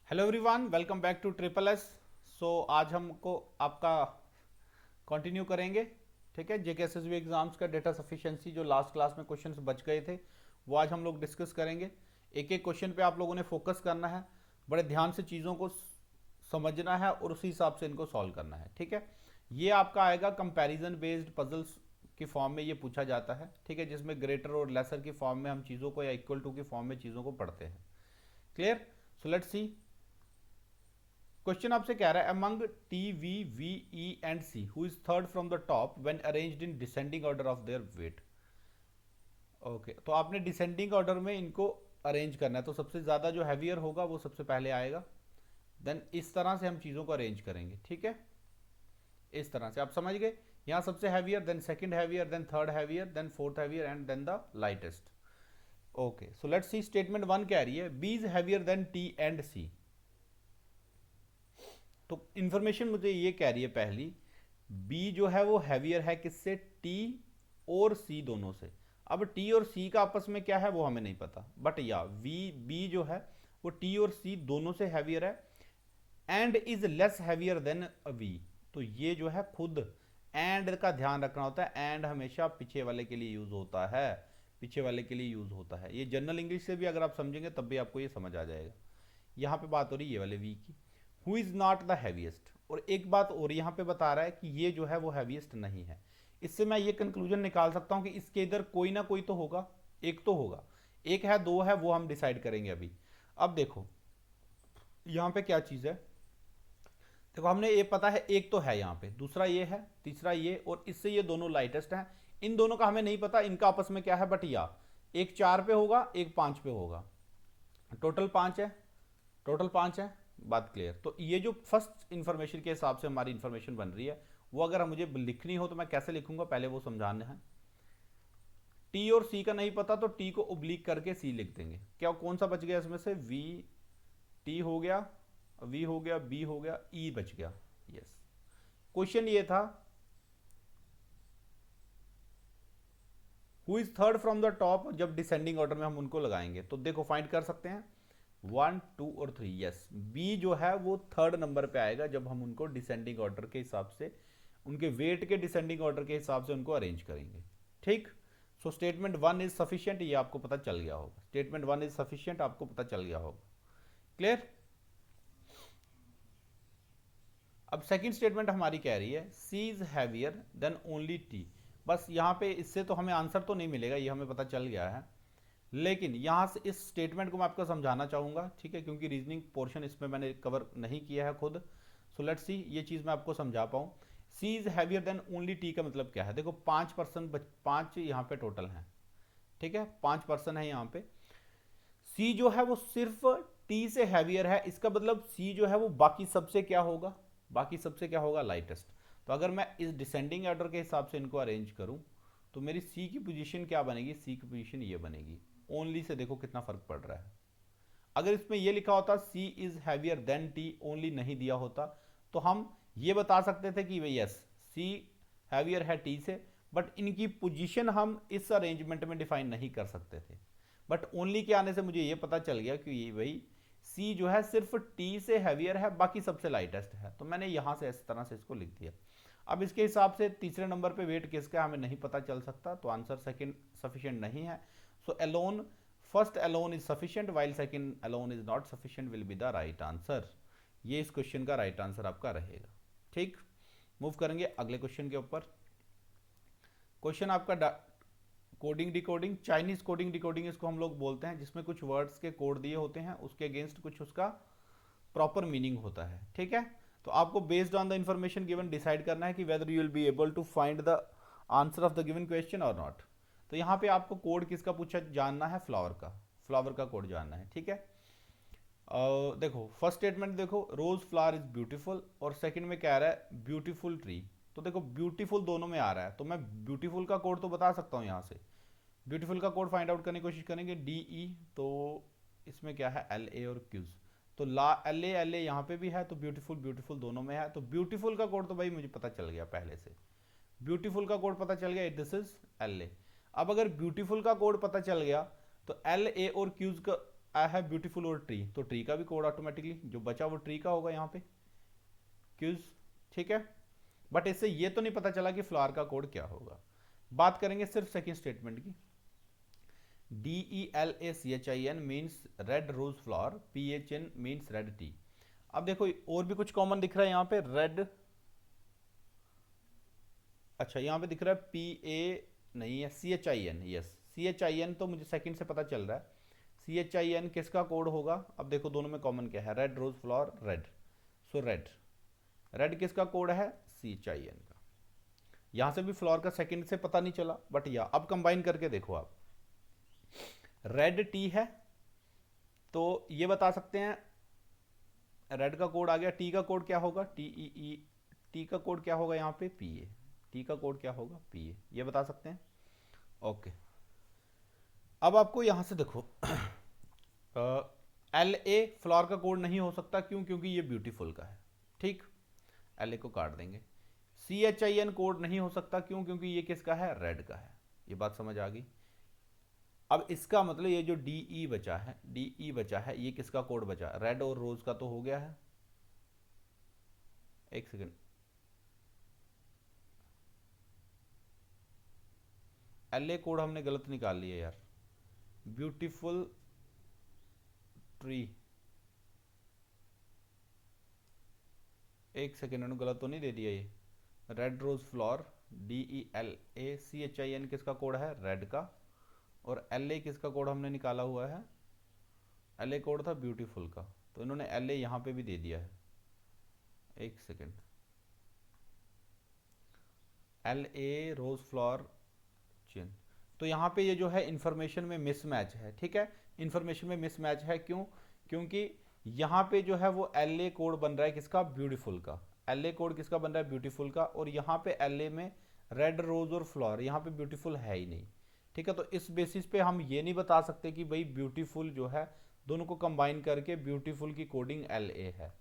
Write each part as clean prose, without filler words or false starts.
Hello everyone, welcome back to triple S. आज हमको आपका कंटिन्यू करेंगे। ठीक है, जेके एसएसबी एग्जाम्स का डेटा सफिशिएंसी जो लास्ट क्लास में क्वेश्चंस बच गए थे वो आज हम लोग डिस्कस करेंगे। एक एक क्वेश्चन पे आप लोगों ने फोकस करना है, बड़े ध्यान से चीज़ों को समझना है और उसी हिसाब से इनको सॉल्व करना है। ठीक है, ये आपका आएगा कंपैरिजन बेस्ड पजल्स की फॉर्म में ये पूछा जाता है। ठीक है, जिसमें ग्रेटर और लेसर की फॉर्म में हम चीज़ों को या इक्वल टू की फॉर्म में चीज़ों को पढ़ते हैं। Clear? So let's see. Question आपसे कह रहा है among T V V E and C who is third from the top when arranged in descending order of their weight. Okay, तो आपने डिसेंडिंग ऑर्डर में इनको अरेंज करना है, तो सबसे ज़्यादा जो हैवियर होगा वो सबसे पहले आएगा। देन इस तरह से हम चीज़ों को अरेंज करेंगे। ठीक है, इस तरह से आप समझ गए। यहाँ सबसे heavier, then second heavier, then third heavier, then fourth heavier and then the lightest. Okay, so let's see. Statement one कह रही है B is heavier than T and C. तो इंफॉर्मेशन मुझे ये कह रही है पहली, बी जो है वो हैवियर है किससे? टी और सी दोनों से। अब टी और सी का आपस में क्या है वो हमें नहीं पता, बट या वी बी जो है वो टी और सी दोनों से हैवियर है and is less heavier than V. तो ये जो है खुद एंड का ध्यान रखना होता है। एंड हमेशा पीछे वाले के लिए यूज होता है, पीछे वाले के लिए यूज होता है। ये जनरल इंग्लिश से भी अगर आप समझेंगे तब भी आपको ये समझ आ जाएगा। यहाँ पे बात हो रही है ये वाले वी की, who is not the heaviest. और एक बात और यहाँ पे बता रहा है कि ये जो है वो हैवीएस्ट नहीं है। इससे मैं ये कंक्लूजन निकाल सकता हूँ कि इसके इधर कोई ना कोई तो होगा, एक तो होगा। एक है, दो है, वो हम डिसाइड करेंगे अभी। अब देखो यहाँ पे क्या चीज़ है। देखो हमने ये पता है एक तो है यहाँ पे, दूसरा ये है, तीसरा ये, और इससे ये दोनों लाइटेस्ट हैं। इन दोनों का हमें नहीं पता इनका आपस में क्या है, बट या एक चार पे होगा, एक पाँच पे होगा। टोटल पाँच है, टोटल पाँच है। बात क्लियर? तो ये जो फर्स्ट इंफॉर्मेशन के हिसाब से हमारी इंफॉर्मेशन बन रही है, वो अगर मुझे लिखनी हो तो मैं कैसे लिखूंगा, पहले वो समझाना है। टी और सी का नहीं पता तो टी को ओब्लिक करके सी लिख देंगे। क्या कौन सा बच गया इसमें से? वी, टी हो गया, वी हो गया, बी हो गया, ई बच गया। यस, क्वेश्चन ये था who is third from the top, जब डिसेंडिंग ऑर्डर में हम उनको लगाएंगे तो देखो फाइंड कर सकते हैं वन, टू और थ्री। यस, बी जो है वो थर्ड नंबर पे आएगा जब हम उनको डिसेंडिंग ऑर्डर के हिसाब से, उनके वेट के डिसेंडिंग ऑर्डर के हिसाब से उनको अरेंज करेंगे। ठीक। So statement one is sufficient, ये आपको पता चल गया होगा। स्टेटमेंट वन इज सफिशियंट आपको पता चल गया होगा। क्लियर? अब सेकंड स्टेटमेंट हमारी कह रही है C is heavier than only T. बस यहाँ पे इससे तो हमें आंसर तो नहीं मिलेगा, ये हमें पता चल गया है, लेकिन यहाँ से इस स्टेटमेंट को मैं आपको समझाना चाहूँगा। ठीक है, क्योंकि रीजनिंग पोर्शन इसमें मैंने कवर नहीं किया है खुद। सो लेट्स सी ये चीज़ मैं आपको समझा पाऊँ। C is heavier than only T का मतलब क्या है? देखो 5% पाँच यहाँ पे टोटल हैं। ठीक है, 5% है यहाँ पे। सी जो है वो सिर्फ टी से हैवियर है, इसका मतलब सी जो है वो बाकी सबसे क्या होगा? बाकी सबसे क्या होगा? लाइटेस्ट। तो अगर मैं इस डिसेंडिंग ऑर्डर के हिसाब से इनको अरेंज करूं तो मेरी सी की पोजीशन क्या बनेगी? सी की पोजीशन ये बनेगी। ओनली से देखो कितना फर्क पड़ रहा है। अगर इसमें ये लिखा होता C is heavier than T, only नहीं दिया होता, तो हम ये बता सकते थे कि भाई यस सी हैवियर है टी से, बट इनकी पोजीशन हम इस अरेंजमेंट में डिफाइन नहीं कर सकते थे। बट ओनली के आने से मुझे ये पता चल गया कि ये भाई सी जो है सिर्फ टी से हैवियर है, बाकी सबसे लाइटेस्ट है। तो मैंने यहां से इस तरह से इसको लिख दिया। अब इसके हिसाब से तीसरे नंबर पे वेट किसका हमें नहीं पता चल सकता, तो आंसर सेकंड सफिशिएंट नहीं है। So alone, first alone is sufficient while second alone is not sufficient will be the right answer. ये इस क्वेश्चन का राइट आंसर आपका रहेगा। ठीक, मूव करेंगे अगले क्वेश्चन के ऊपर। क्वेश्चन आपका coding decoding, Chinese coding decoding इसको हम लोग बोलते हैं, जिसमें कुछ वर्ड्स के कोड दिए होते हैं, उसके अगेंस्ट कुछ उसका प्रॉपर मीनिंग होता है। ठीक है, तो आपको based on the information given decide करना है कि whether you will be able to find the answer of the given question और नॉट। तो यहाँ पे आपको कोड किसका पूछा जानना है? फ्लावर का, फ्लावर का कोड जानना है। ठीक है, देखो फर्स्ट स्टेटमेंट देखो, रोज फ्लावर इज ब्यूटीफुल, और सेकंड में कह रहा है ब्यूटीफुल ट्री। तो देखो ब्यूटीफुल दोनों में आ रहा है, तो मैं ब्यूटीफुल का कोड तो बता सकता हूँ यहाँ से। ब्यूटीफुल का कोड फाइंड आउट करने की कोशिश करेंगे, डी ई, तो इसमें क्या है? एल ए और क्यूज। तो ला एल ए यहाँ पे भी है, तो ब्यूटीफुल ब्यूटीफुल दोनों में है। तो ब्यूटीफुल का कोड तो भाई मुझे पता चल गया पहले से, ब्यूटीफुल का कोड पता चल गया, दिस इज एल ए। अब अगर ब्यूटीफुल का कोड पता चल गया तो एल ए और क्यूज का आई हैव ब्यूटीफुल और ट्री, तो ट्री का भी कोड ऑटोमेटिकली जो बचा वो ट्री का होगा यहाँ पे क्यूज, ठीक है। बट इससे ये तो नहीं पता चला कि फ्लावर का कोड क्या होगा। बात करेंगे सिर्फ सेकंड स्टेटमेंट की। DELACHIN means red rose flower, PHN means red tea. अब देखो और भी कुछ कॉमन दिख रहा है यहाँ पे, रेड, अच्छा यहाँ पे दिख रहा है PA नहीं है, CHIN, यस CHIN तो मुझे सेकंड से पता चल रहा है। CHIN किसका कोड होगा? अब देखो दोनों में कॉमन क्या है, रेड रोज फ्लावर रेड, सो रेड, रेड किसका कोड है? CHIN का। यहां से भी फ्लावर का सेकंड से पता नहीं चला, बट या अब कंबाइन करके देखो आप, रेड टी है तो ये बता सकते हैं रेड का कोड आ गया, टी का कोड क्या होगा? TEE, टी का कोड क्या होगा यहाँ पे? PA, टी का कोड क्या होगा? PA, ये बता सकते हैं। ओके, अब आपको यहां से देखो LA फ्लावर का कोड नहीं हो सकता, क्यों? क्योंकि ये ब्यूटीफुल का है, ठीक, LA को काट देंगे। CHIN कोड नहीं हो सकता, क्यों? क्योंकि ये किसका है? रेड का है। ये बात समझ आ गई। अब इसका मतलब ये जो DE बचा है, DE बचा है, ये किसका कोड बचा? रेड और रोज का तो हो गया है। एक सेकेंड, LA कोड हमने गलत निकाल लिया यार, ब्यूटीफुल ट्री, एक सेकेंड, मैंने गलत तो नहीं दे दिया ये, रेड रोज फ्लावर DELACHIN किसका कोड है? रेड का, और LA किसका कोड हमने निकाला हुआ है? LA कोड था ब्यूटीफुल का, तो इन्होंने LA यहाँ पे भी दे दिया है। एक सेकेंड, LA रोज फ्लावर चिन, तो यहाँ पे ये जो है इंफॉर्मेशन में मिसमैच है, ठीक है, इंफॉर्मेशन में मिसमैच है, क्यों? क्योंकि यहाँ पे जो है वो LA कोड बन रहा है किसका? ब्यूटीफुल का। LA कोड किसका बन रहा है? ब्यूटीफुल का, और यहाँ पे LA में रेड रोज और फ्लावर, यहाँ पे ब्यूटीफुल है ही नहीं, ठीक है। तो इस बेसिस पे हम ये नहीं बता सकते कि भाई ब्यूटीफुल जो है दोनों को कंबाइन करके ब्यूटीफुल की कोडिंग LA है,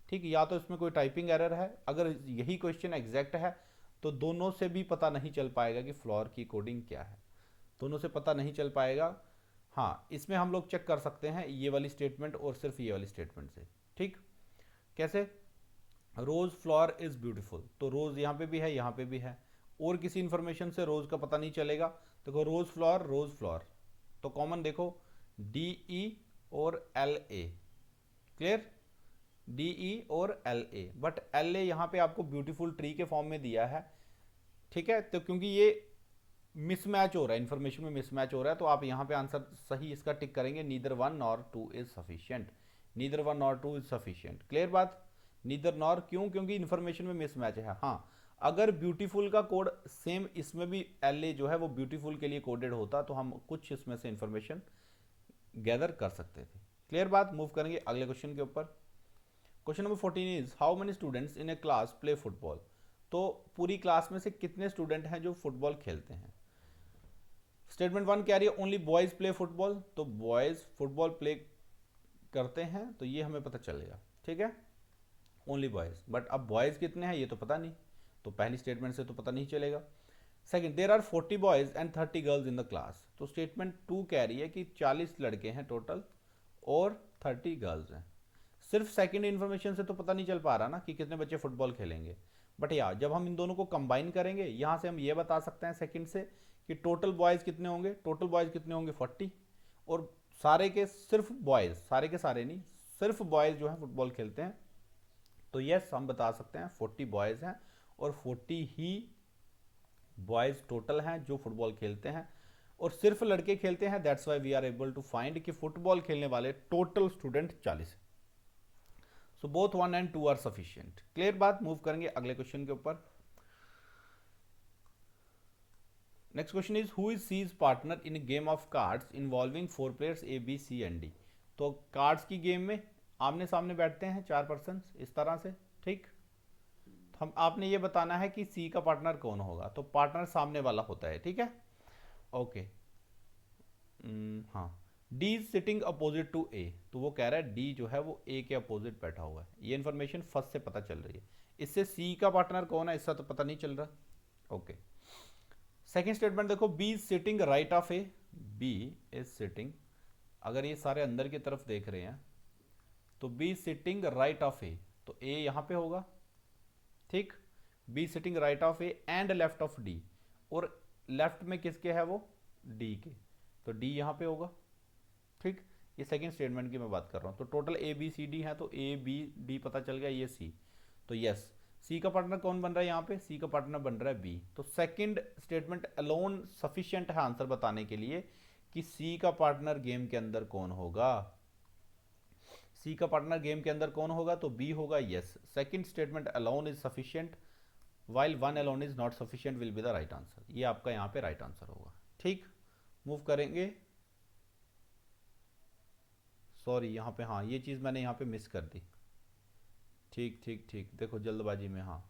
ठीक, या तो इसमें कोई टाइपिंग एरर है। अगर यही क्वेश्चन एग्जैक्ट है तो दोनों से भी पता नहीं चल पाएगा कि फ्लावर की कोडिंग क्या है, दोनों से पता नहीं चल पाएगा। हाँ, इसमें हम लोग चेक कर सकते हैं ये वाली स्टेटमेंट और सिर्फ ये वाली स्टेटमेंट से, ठीक। कैसे? रोज फ्लावर इज ब्यूटीफुल, तो रोज यहाँ पे भी है, यहाँ पे भी है, और किसी इंफॉर्मेशन से रोज का पता नहीं चलेगा। देखो रोज फ्लावर, तो कॉमन देखो DE और LA, क्लियर, DE और LA, बट LA यहाँ पे आपको ब्यूटीफुल ट्री के फॉर्म में दिया है, ठीक है। तो क्योंकि ये मिसमैच हो रहा है, इंफॉर्मेशन में मिसमैच हो रहा है, तो आप यहाँ पे आंसर सही इसका टिक करेंगे, neither 1 nor 2 is sufficient, neither 1 nor 2 is sufficient. Clear बात? नीदर नॉर, क्यों? क्योंकि इंफॉर्मेशन में मिसमैच है। हाँ, अगर ब्यूटीफुल का कोड सेम इसमें भी LA जो है वो ब्यूटीफुल के लिए कोडेड होता तो हम कुछ इसमें से इंफॉर्मेशन गैदर कर सकते थे। क्लियर बात? मूव करेंगे अगले क्वेश्चन के ऊपर। Question number 14 is how many students in A class play football, तो पूरी क्लास में से कितने स्टूडेंट हैं जो फुटबॉल खेलते हैं? स्टेटमेंट 1 कह रही है ओनली बॉयज प्ले फुटबॉल, तो बॉयज फुटबॉल प्ले करते हैं, तो ये हमें पता चलेगा, ठीक है, ओनली बॉयज। बट अब बॉयज कितने हैं ये तो पता नहीं, तो पहली स्टेटमेंट से तो पता नहीं चलेगा। Second, there are 40 boys and 30 girls in the class, तो स्टेटमेंट 2 कह रही है कि 40 लड़के हैं टोटल और 30 गर्ल्स हैं। सिर्फ सेकंड इन्फॉर्मेशन से तो पता नहीं चल पा रहा ना कि कितने बच्चे फुटबॉल खेलेंगे, बट या जब हम इन दोनों को कंबाइन करेंगे यहां से हम ये बता सकते हैं सेकंड से कि टोटल बॉयज कितने होंगे, टोटल बॉयज कितने होंगे 40, और सारे के सिर्फ बॉयज, सारे के सारे नहीं, सिर्फ बॉयज जो है फुटबॉल खेलते हैं, तो यस हम बता सकते हैं 40 बॉयज हैं और 40 ही बॉयज टोटल हैं जो फुटबॉल खेलते हैं, और सिर्फ लड़के खेलते हैं, that's why we are able to find कि फुटबॉल खेलने वाले टोटल स्टूडेंट 40 हैं। So both 1 and 2 are sufficient. Clear बात? मूव करेंगे अगले क्वेश्चन के ऊपर। Next question is who is C's partner in game of cards involving 4 players A B C and D, तो कार्ड्स की गेम में आमने सामने बैठते हैं 4 पर्सन इस तरह से, ठीक, हम आपने ये बताना है कि सी का पार्टनर कौन होगा, तो पार्टनर सामने वाला होता है, ठीक है, ओके। हाँ, D is sitting opposite to A, तो वो कह रहा है डी जो है वो ए के अपोजिट बैठा हुआ है, ये इन्फॉर्मेशन फर्स्ट से पता चल रही है। इससे सी का पार्टनर कौन है इसका तो पता नहीं चल रहा, ओके। सेकेंड स्टेटमेंट देखो, B is sitting right of A, B is sitting अगर ये सारे अंदर की तरफ देख रहे हैं तो बी सिटिंग राइट ऑफ ए, तो ए यहां पे होगा, ठीक। Be sitting right of A and left of D, और लेफ्ट में किसके है वो, डी के, तो डी यहां पे होगा, ठीक। ये सेकंड स्टेटमेंट की मैं बात कर रहा हूं। तो total A B C D है, तो ए बी डी पता चल गया, ये सी, तो यस सी का पार्टनर कौन बन रहा है यहाँ पे, सी का पार्टनर बन रहा है बी। तो सेकंड स्टेटमेंट अलोन सफिशिएंट है आंसर बताने के लिए कि सी का पार्टनर गेम के अंदर कौन होगा, सी का पार्टनर गेम के अंदर कौन होगा, तो बी होगा, yes. Second statement alone is sufficient while one alone is not sufficient will be the right answer, ये आपका यहाँ पे राइट आंसर होगा, ठीक। मूव करेंगे, सॉरी यहाँ पे, हाँ ये चीज़ मैंने यहाँ पे मिस कर दी, ठीक ठीक ठीक, देखो जल्दबाजी में, हाँ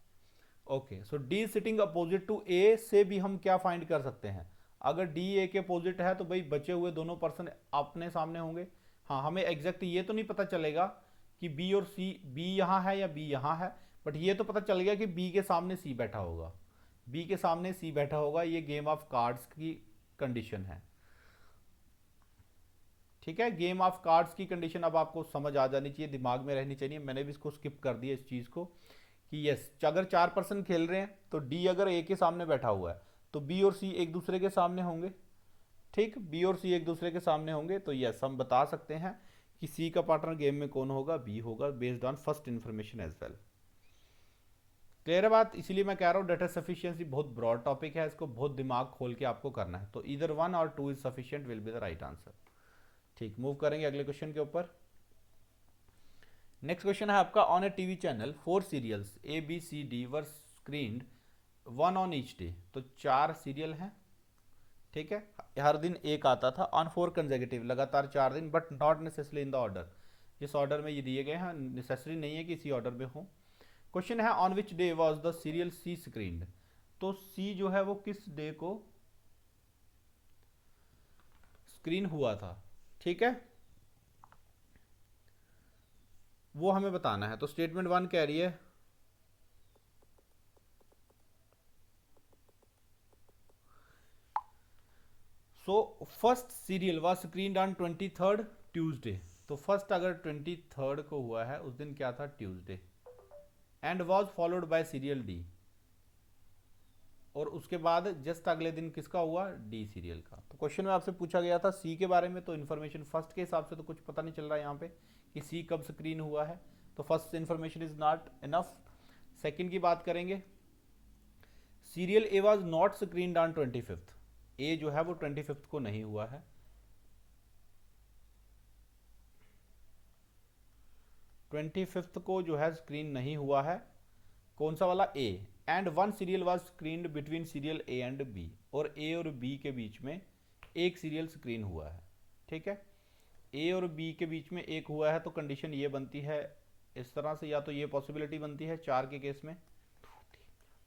okay. So D sitting opposite to A से भी हम क्या फाइंड कर सकते हैं, अगर डी ए के अपोजिट है तो भाई बचे हुए दोनों पर्सन अपने सामने होंगे। हाँ हमें एग्जैक्ट ये तो नहीं पता चलेगा कि बी और सी, बी यहाँ है या बी यहाँ है, बट ये तो पता चल गया कि बी के सामने सी बैठा होगा, बी के सामने सी बैठा होगा, ये गेम ऑफ कार्ड्स की कंडीशन है, ठीक है। गेम ऑफ कार्ड्स की कंडीशन अब आपको समझ आ जानी चाहिए, दिमाग में रहनी चाहिए, मैंने भी इसको स्किप कर दिया इस चीज़ को कि यस अगर 4 पर्सन खेल रहे हैं तो डी अगर ए के सामने बैठा हुआ है तो बी और सी एक दूसरे के सामने होंगे, ठीक। बी और सी एक दूसरे के सामने होंगे, तो यस हम बता सकते हैं कि सी का पार्टनर गेम में कौन होगा, बी होगा, based on first information as well. Clear है बात, इसीलिए मैं कह रहा हूँ डेटा सफिशिएंसी बहुत ब्रॉड टॉपिक है, इसको बहुत दिमाग खोल के आपको करना है, तो इधर 1 और 2 is sufficient will be the right answer, ठीक। मूव करेंगे अगले क्वेश्चन के ऊपर। नेक्स्ट क्वेश्चन है आपका, on a TV channel 4 serials A B C D were screened 1 on each day, तो 4 सीरियल हैं, ठीक है, हर दिन एक आता था, ऑन 4 कंसेक्यूटिव, लगातार 4 दिन, but not necessary in the order, जिस ऑर्डर में ये दिए गए हैं नेसेसरी नहीं है कि इसी ऑर्डर में हो। क्वेश्चन है on which day was the serial C screened, तो सी जो है वो किस डे को स्क्रीन हुआ था, ठीक है, वो हमें बताना है। तो स्टेटमेंट 1 कह रही है so first serial was screened on 23rd Tuesday, तो फर्स्ट अगर 23rd को हुआ है उस दिन क्या था, Tuesday, and was followed by serial D, और उसके बाद जस्ट अगले दिन किसका हुआ, डी सीरियल का। तो क्वेश्चन में आपसे पूछा गया था सी के बारे में, तो इन्फॉर्मेशन फर्स्ट के हिसाब से तो कुछ पता नहीं चल रहा है यहाँ पे कि सी कब स्क्रीन हुआ है, तो first information is not enough. Second की बात करेंगे, serial A was not screened on 25th, ए जो है वो 25th को नहीं हुआ है, 25th को जो है स्क्रीन नहीं हुआ है, कौन सा वाला, A. And 1 serial was screened between serial A and B, और ए और बी के बीच में एक सीरियल स्क्रीन हुआ है, ठीक है। ए और बी के बीच में एक हुआ है, तो कंडीशन ये बनती है इस तरह से, या तो ये पॉसिबिलिटी बनती है 4 के केस में,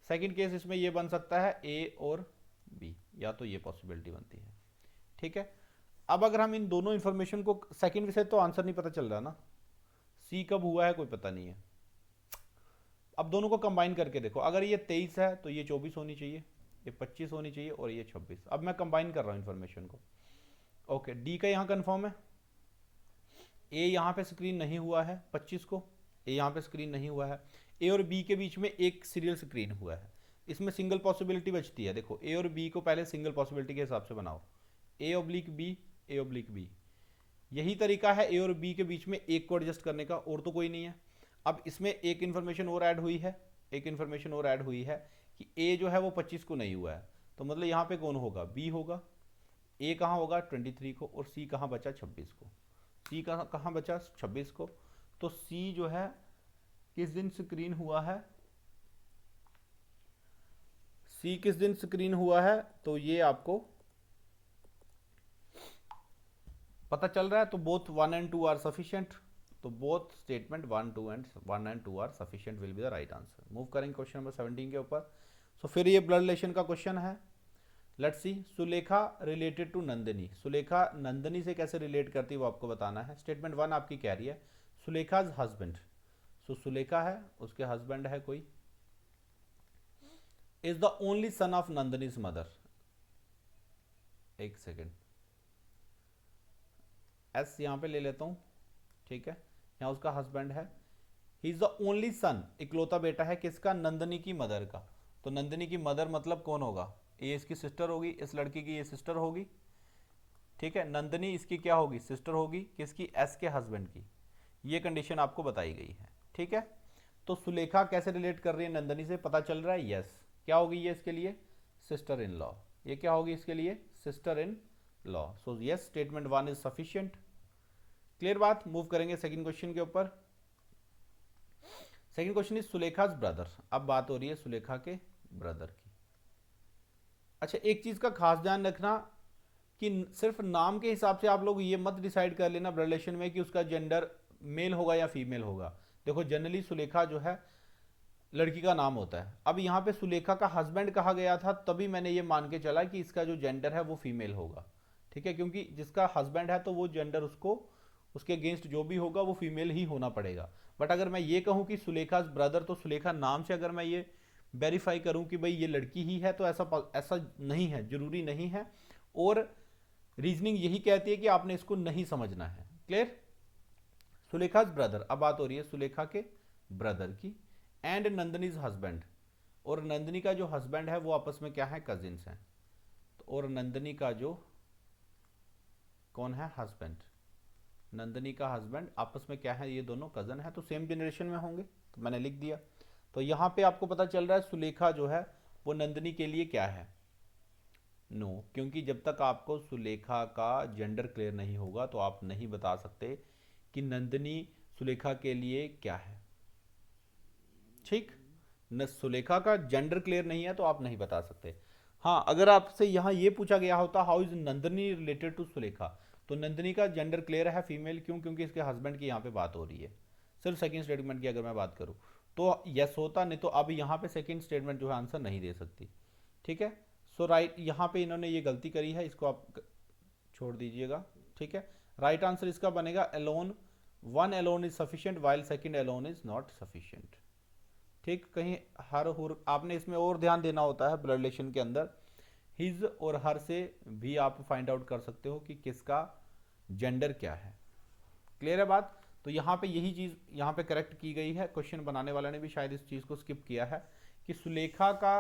सेकंड केस इसमें ये बन सकता है ए और बी, या तो ये पॉसिबिलिटी बनती है, ठीक है। अब अगर हम इन दोनों इन्फॉर्मेशन को, सेकंड से तो आंसर नहीं पता चल रहा ना, सी कब हुआ है कोई पता नहीं है, अब दोनों को कंबाइन करके देखो, अगर ये 23 है तो ये 24 होनी चाहिए, ये 25 होनी चाहिए, और ये 26। अब मैं कंबाइन कर रहा हूँ इन्फॉर्मेशन को, ओके। डी का यहाँ कन्फर्म है, ए यहाँ पे स्क्रीन नहीं हुआ है 25 को, ए यहाँ पे स्क्रीन नहीं हुआ है, ए और बी के बीच में एक सीरियल स्क्रीन हुआ है, इसमें सिंगल पॉसिबिलिटी बचती है, देखो ए और बी को पहले सिंगल पॉसिबिलिटी के हिसाब से बनाओ, A oblique B, A oblique B, यही तरीका है ए और बी के बीच में एक को एडजस्ट करने का, और तो कोई नहीं है। अब इसमें एक इन्फॉर्मेशन और ऐड हुई है, एक इन्फॉर्मेशन और ऐड हुई है कि ए जो है वो 25 को नहीं हुआ है, तो मतलब यहाँ पे कौन होगा, बी होगा, ए कहाँ होगा 23 को, और सी कहाँ बचा 26 को, सी कहाँ बचा 26 को, तो सी जो है किस दिन स्क्रीन हुआ है, सी किस दिन स्क्रीन हुआ है, तो ये आपको पता चल रहा है, तो बोथ 1 and 2 आर सफिशिएंट, तो both statement 1 and 2 are sufficient will be the right answer. Move करेंगे क्वेश्चन नंबर 17 के ऊपर। सो फिर ये ब्लड रिलेशन का क्वेश्चन है, let's see. Sulekha related to Nandini, Sulekha Nandini से कैसे रिलेट करती है वो आपको बताना है। स्टेटमेंट 1 आपकी कह रही है सुलेखाज हस्बैंड, सो सुलेखा है, उसके हस्बैंड है कोई, is the only son of Nandini's mother, एक सेकेंड, एस यहाँ पे ले लेता हूँ, ठीक है, यहाँ उसका हस्बैंड है। ही इज द ओनली सन, इकलौता बेटा है किसका, नंदनी की मदर का। तो नंदनी की मदर मतलब कौन होगा, ये इसकी सिस्टर होगी, इस लड़की की ये सिस्टर होगी, ठीक है। नंदनी इसकी क्या होगी, सिस्टर होगी किसकी, एस के हस्बैंड की। ये कंडीशन आपको बताई गई है, ठीक है। तो सुलेखा कैसे रिलेट कर रही है नंदनी से, पता चल रहा है, यस। क्या होगी ये इसके लिए, सिस्टर इन लॉ। ये क्या होगी इसके लिए, sister in law. So yes, statement 1 is sufficient. Clear बात। मूव करेंगे सेकंड क्वेश्चन के ऊपर। Second question is Sulekha's brother. अब बात हो रही है सुलेखा के ब्रदर की। अच्छा, एक चीज का खास ध्यान रखना कि सिर्फ नाम के हिसाब से आप लोग ये मत डिसाइड कर लेना ब्लड रिलेशन में कि उसका जेंडर मेल होगा या फीमेल होगा। देखो जनरली सुलेखा जो है लड़की का नाम होता है। अब यहाँ पे सुलेखा का हस्बैंड कहा गया था, तभी मैंने ये मान के चला कि इसका जो जेंडर है वो फीमेल होगा, ठीक है, क्योंकि जिसका हस्बैंड है तो वो जेंडर उसको, उसके अगेंस्ट जो भी होगा वो फीमेल ही होना पड़ेगा। बट अगर मैं ये कहूँ कि सुलेखा ब्रदर, तो सुलेखा नाम से अगर मैं ये वेरीफाई करूँ कि भाई ये लड़की ही है, तो ऐसा नहीं है, जरूरी नहीं है। और रीजनिंग यही कहती है कि आपने इसको नहीं समझना है। क्लियर। सुलेखा ब्रदर, अब बात हो रही है सुलेखा के ब्रदर की। एंड नंदनीज हस्बैंड, और नंदनी का जो हस्बैंड है वो आपस में क्या है, कजिन्स हैं। और नंदनी का जो कौन है, हस्बैंड, नंदनी का हस्बैंड आपस में क्या है, ये दोनों कजन है, तो सेम जनरेशन में होंगे, तो मैंने लिख दिया। तो यहां पे आपको पता चल रहा है सुलेखा जो है वो नंदनी के लिए क्या है, नो क्योंकि जब तक आपको सुलेखा का जेंडर क्लियर नहीं होगा तो आप नहीं बता सकते कि नंदनी सुलेखा के लिए क्या है, ठीक। न सुलेखा का जेंडर क्लियर नहीं है तो आप नहीं बता सकते। हाँ, अगर आपसे यहाँ ये पूछा गया होता how is Nandini related to Sulekha, तो नंदनी का जेंडर क्लियर है, फीमेल, क्यों, क्योंकि इसके हस्बैंड की यहाँ पे बात हो रही है। सिर्फ सेकंड स्टेटमेंट की अगर मैं बात करूँ तो यस होता, नहीं तो अब यहाँ पे सेकंड स्टेटमेंट जो है आंसर नहीं दे सकती, ठीक है। सो राइट, यहाँ पे इन्होंने ये गलती करी है, इसको आप छोड़ दीजिएगा, ठीक है। राइट आंसर इसका बनेगा alone, one alone is sufficient while second alone is not sufficient, ठीक। कहीं हर हुर आपने इसमें और ध्यान देना होता है ब्लड रिलेशन के अंदर। हिज और हर से भी आप फाइंड आउट कर सकते हो कि किसका जेंडर क्या है। क्लियर है बात। तो यहाँ पे यही चीज यहाँ पे करेक्ट की गई है, क्वेश्चन बनाने वाले ने भी शायद इस चीज को स्किप किया है कि सुलेखा का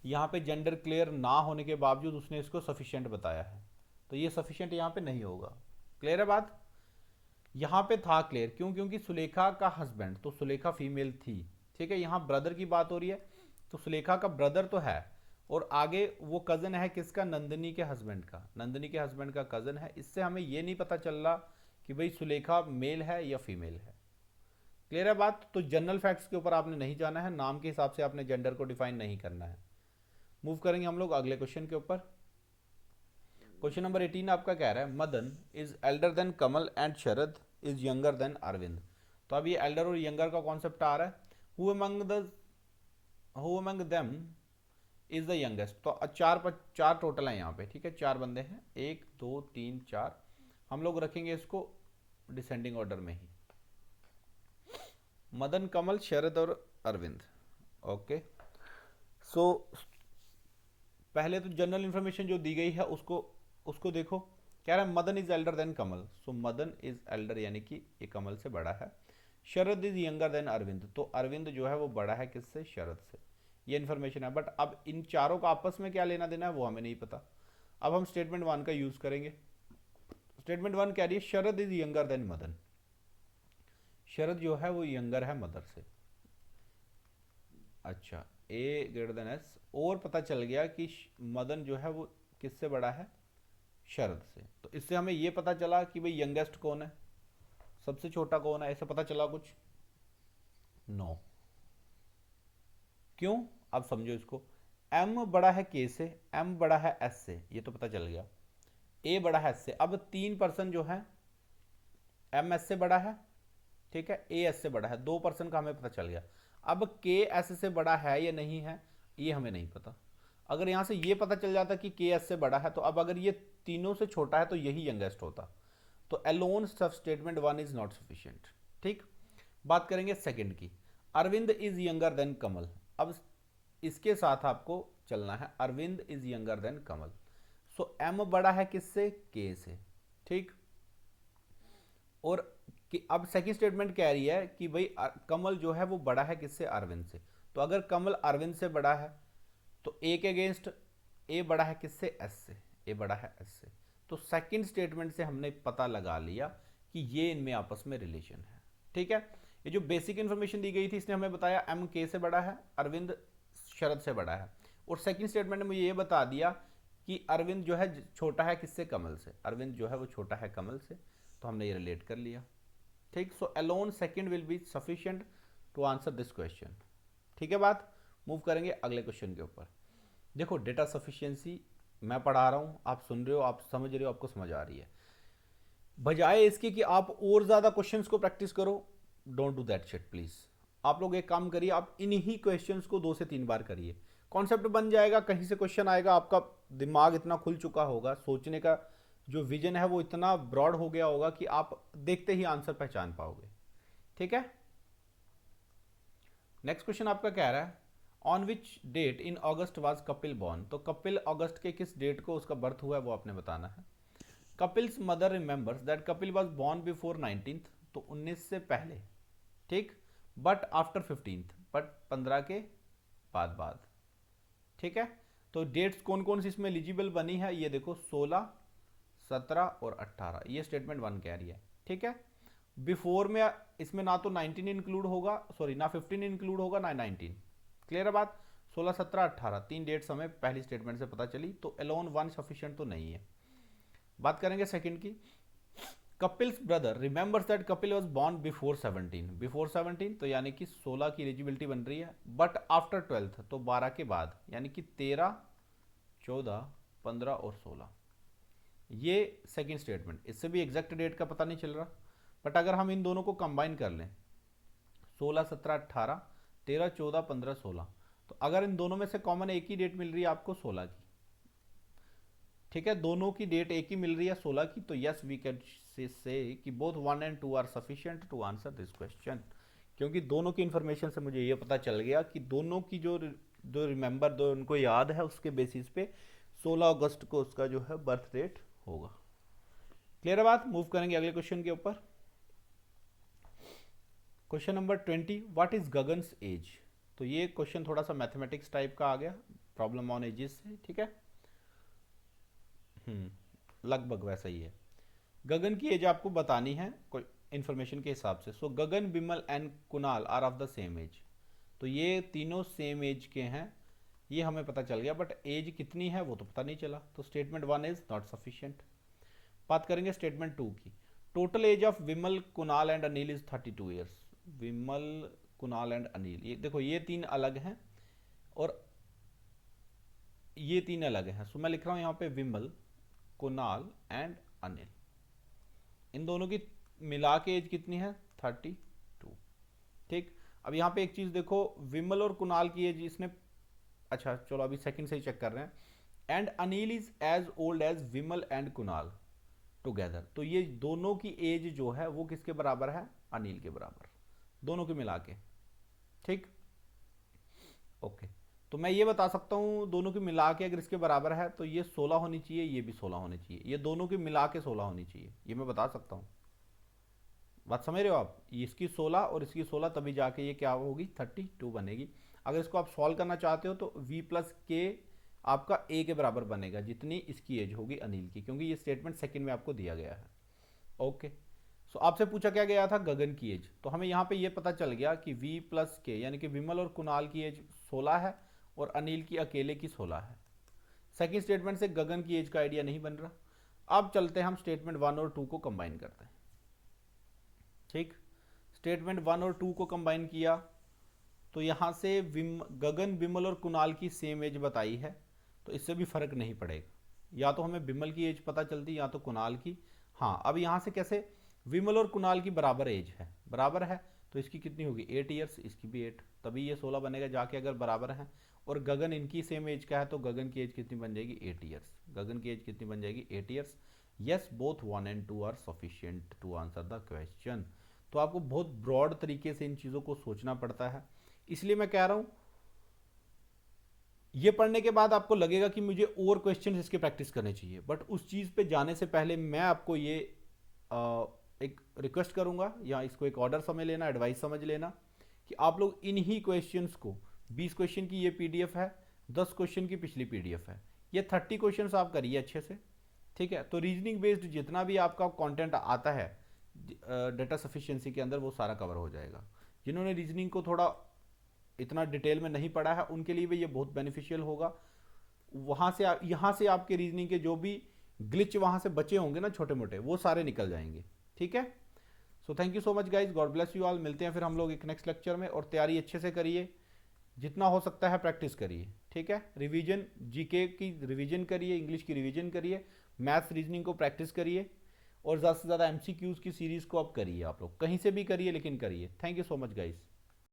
यहाँ पे जेंडर क्लियर ना होने के बावजूद उसने इसको सफिशिएंट बताया है, तो ये सफिशिएंट यहाँ पे नहीं होगा। क्लियर है बात। यहाँ पे था क्लियर, क्यों, क्योंकि सुलेखा का हस्बैंड, तो सुलेखा फीमेल थी, ठीक है। यहाँ ब्रदर की बात हो रही है, तो सुलेखा का ब्रदर तो है, और आगे वो कजन है किसका, नंदनी के हस्बैंड का, नंदनी के हस्बैंड का कजन है। इससे हमें ये नहीं पता चल रहा कि भाई सुलेखा मेल है या फीमेल है। क्लियर है बात। तो जनरल फैक्ट्स के ऊपर आपने नहीं जाना है, नाम के हिसाब से आपने जेंडर को डिफाइन नहीं करना है। मूव करेंगे हम लोग अगले क्वेश्चन के ऊपर। क्वेश्चन नंबर 18 आपका कह रहा है Madan is elder than Kamal and Sharad is younger than Arvind. तो अब ये एल्डर और यंगर का कॉन्सेप्ट आ रहा है। Who among them is the youngest. तो चार टोटल है यहाँ पे, ठीक है, चार बंदे हैं, 1 2 3 4। हम लोग रखेंगे इसको डिसेंडिंग ऑर्डर में ही, मदन, कमल, शरद और अरविंद। ओके, सो पहले तो जनरल इंफॉर्मेशन जो दी गई है उसको उसको देखो। कह रहा है Madan is elder than Kamal, so Madan is elder यानी कि ये कमल से बड़ा है। Sharad is younger than Arvind, तो अरविंद जो है वो बड़ा है किससे, शरद से। ये इन्फॉर्मेशन है, बट अब इन चारों का आपस में क्या लेना देना है वो हमें नहीं पता। अब हम स्टेटमेंट 1 का यूज करेंगे। स्टेटमेंट 1 कह रही है Sharad is younger then Madan, शरद जो है वो यंगर है मदर से। अच्छा, ए ग्रेटर देन एस, और पता चल गया कि मदन जो है वो किससे बड़ा है, शरद से। तो इससे हमें ये पता चला कि भाई यंगेस्ट कौन है, सबसे छोटा कौन है, ऐसा पता चला कुछ, नो। क्यों, अब समझो इसको। एम बड़ा है के से, एम बड़ा है एस से, ये तो पता चल गया। ए बड़ा है एस से। अब 3% जो है एम एस से बड़ा है, ठीक है, ए एस से बड़ा है, 2% का हमें पता चल गया। अब के एस से बड़ा है या नहीं है ये हमें नहीं पता। अगर यहां से ये पता चल जाता कि के एस से बड़ा है, तो अब अगर ये तीनों से छोटा है तो यही यंगेस्ट होता। तो अलोन सब स्टेटमेंट 1 इज नॉट सफिशिएंट, ठीक। बात करेंगे सेकंड की, Arvind is younger than Kamal. अब इसके साथ आपको चलना है, Arvind is younger than Kamal. So M बड़ा है किससे, के से, ठीक। और कि अब सेकंड स्टेटमेंट कह रही है कि भाई कमल जो है वो बड़ा है किससे, अरविंद से। तो अगर कमल अरविंद से बड़ा है तो ए के अगेंस्ट ए बड़ा है किससे, एस से। ए बड़ा है एस से। तो सेकंड स्टेटमेंट से हमने पता लगा लिया कि ये इनमें आपस में रिलेशन है। ठीक है, ये जो बेसिक इंफॉर्मेशन दी गई थी इसने हमें बताया एम के से बड़ा है, अरविंद शरद से बड़ा है। और सेकंड स्टेटमेंट ने मुझे ये बता दिया कि अरविंद जो है छोटा है किससे, कमल से। अरविंद जो है वो छोटा है कमल से। तो हमने ये रिलेट कर लिया। ठीक, so alone second will be sufficient to answer this question. ठीक है बात। मूव करेंगे अगले क्वेश्चन के ऊपर। देखो डेटा सफिशिएंसी मैं पढ़ा रहा हूँ, आप सुन रहे हो, आप समझ रहे हो, आपको समझ आ रही है। बजाय इसके कि आप और ज़्यादा क्वेश्चंस को प्रैक्टिस करो, don't do that shit please. आप लोग एक काम करिए, आप इन्हीं क्वेश्चंस को 2 से 3 बार करिए, कॉन्सेप्ट बन जाएगा। कहीं से क्वेश्चन आएगा, आपका दिमाग इतना खुल चुका होगा, सोचने का जो विजन है वो इतना ब्रॉड हो गया होगा कि आप देखते ही आंसर पहचान पाओगे। ठीक है, नेक्स्ट क्वेश्चन आपका कह रहा है on which date in August was Kapil born. तो कपिल अगस्त के किस डेट को उसका बर्थ हुआ है वो आपने बताना है। Kapil's mother remembers that Kapil was born before 19th, तो 19 से पहले। ठीक, बट आफ्टर 15th, बट 15 के बाद बाद। ठीक है, तो डेट्स कौन कौन सी इसमें एलिजिबल बनी है, ये देखो 16, 17 और 18, ये स्टेटमेंट 1 कह रही है। ठीक है, बिफोर में इसमें ना तो 19 इंक्लूड होगा, सॉरी ना 15 इंक्लूड होगा ना 19। क्लियर है बात। 16, 17, 18 तीन डेट्स हमें पहली स्टेटमेंट से पता चली, तो अलोन 1 सफिशिएंट तो नहीं है। बात करेंगे सेकंड की। Kapil's brother remembers that Kapil was born before 17, before 17 तो यानी कि 16 की एलिजिबिलिटी बन रही है, बट आफ्टर 12th तो 12 के बाद, यानी कि 13, 14, 15 और 16। ये सेकंड स्टेटमेंट, इससे भी एग्जैक्ट डेट का पता नहीं चल रहा, बट अगर हम इन दोनों को कंबाइन कर लें 16, 17, 18, 13, 14, 15, 16, तो अगर इन दोनों में से कॉमन एक ही डेट मिल रही है आपको 16 की। ठीक है, दोनों की डेट एक ही मिल रही है 16 की, तो यस वी कैन से कि both 1 and 2 are sufficient to answer this question. क्योंकि दोनों की इंफॉर्मेशन से मुझे ये पता चल गया कि दोनों की जो जो रिमेंबर जो उनको याद है उसके बेसिस पे 16 अगस्त को उसका जो है बर्थ डेट होगा। क्लियर है बात। मूव करेंगे अगले क्वेश्चन के ऊपर। Question number 20, what is Gagan's age. तो ये क्वेश्चन थोड़ा सा मैथमेटिक्स टाइप का आ गया, प्रॉब्लम ऑन एजेस से। ठीक है, लगभग वैसा ही है। गगन की एज आपको बतानी है कोई इंफॉर्मेशन के हिसाब से। So Gagan, Bimal and Kunal are of the same age. तो ये तीनों सेम एज के हैं, ये हमें पता चल गया, बट एज कितनी है वो तो पता नहीं चला। तो स्टेटमेंट 1 इज नॉट सफिशिएंट। बात करेंगे स्टेटमेंट 2 की। Total age of Vimal, Kunal and Anil is 32 years. Vimal, Kunal and Anil, ये देखो ये तीन अलग हैं और ये तीन अलग हैं। सो मैं लिख रहा हूं यहां पे विमल, कुणाल एंड अनिल, इन दोनों की मिला के एज कितनी है, 32। ठीक, अब यहाँ पे एक चीज देखो, विमल और कुणाल की एज इसने, अच्छा चलो अभी सेकंड से ही चेक कर रहे हैं। And Anil is as old as Vimal and Kunal together. तो ये दोनों की एज जो है वो किसके बराबर है, अनिल के बराबर, दोनों की मिला के। ठीक, ओके, तो मैं ये बता सकता हूं दोनों की मिला के अगर इसके बराबर है तो ये 16 होनी चाहिए, ये भी 16 होनी चाहिए, ये दोनों की मिला के 16 होनी चाहिए, ये मैं बता सकता हूं। बात समझ रहे हो आप, इसकी 16 और इसकी 16 तभी जाके ये क्या होगी, 32 बनेगी। अगर इसको आप सॉल्व करना चाहते हो तो v प्लस के आपका a के बराबर बनेगा जितनी इसकी एज होगी अनिल की, क्योंकि ये स्टेटमेंट सेकंड में आपको दिया गया है। ओके, सो आपसे पूछा क्या गया था, गगन की एज। तो हमें यहाँ पे ये पता चल गया कि v प्लस के यानी कि विमल और कुणाल की एज 16 है और अनिल की अकेले की 16 है। सेकंड स्टेटमेंट से गगन की एज का आइडिया नहीं बन रहा। अब चलते हैं हम स्टेटमेंट 1 और 2 को कंबाइन करते हैं। ठीक, स्टेटमेंट 1 और 2 को कंबाइन किया तो यहां से गगन, विमल और कुणाल की सेम एज बताई है, तो इससे भी फर्क नहीं पड़ेगा। या तो हमें विमल की एज पता चलती या तो कुणाल की। हाँ, अब यहां से कैसे, विमल और कुणाल की बराबर एज है, बराबर है, तो इसकी कितनी होगी 8 ईयर्स, इसकी भी 8, तभी ये 16 बनेगा जाके अगर बराबर है। और गगन इनकी सेम एज का है तो गगन की एज कितनी बन जाएगी 8 ईयर्स, गगन की एज कितनी बन जाएगी 8 years. Yes, both 1 and 2 are sufficient to answer the question. तो आपको बहुत ब्रॉड तरीके से इन चीज़ों को सोचना पड़ता है, इसलिए मैं कह रहा हूं ये पढ़ने के बाद आपको लगेगा कि मुझे और क्वेश्चन इसके प्रैक्टिस करने चाहिए, बट उस चीज़ पे जाने से पहले मैं आपको ये एक रिक्वेस्ट करूंगा, या इसको एक ऑर्डर समझ लेना, एडवाइस समझ लेना, कि आप लोग इन्हीं क्वेश्चंस को, 20 क्वेश्चन की ये पीडीएफ है, 10 क्वेश्चन की पिछली पीडीएफ है, ये 30 क्वेश्चंस आप करिए अच्छे से, ठीक है। तो रीजनिंग बेस्ड जितना भी आपका कंटेंट आता है डेटा सफिशिएंसी के अंदर, वो सारा कवर हो जाएगा। जिन्होंने रीजनिंग को थोड़ा इतना डिटेल में नहीं पढ़ा है, उनके लिए भी ये बहुत बेनिफिशियल होगा। वहाँ से यहाँ से आपके रीजनिंग के जो भी ग्लिच वहाँ से बचे होंगे ना छोटे मोटे, वो सारे निकल जाएंगे, ठीक है। So thank you so much guys, God bless you all. मिलते हैं फिर हम लोग एक नेक्स्ट लेक्चर में, और तैयारी अच्छे से करिए, जितना हो सकता है प्रैक्टिस करिए, ठीक है। रिवीजन, जीके की रिवीजन करिए, इंग्लिश की रिवीजन करिए, मैथ्स रीजनिंग को प्रैक्टिस करिए, और ज़्यादा से ज़्यादा एमसीक्यूज़ की सीरीज़ को आप करिए, आप लोग कहीं से भी करिए लेकिन करिए। Thank you so much guys.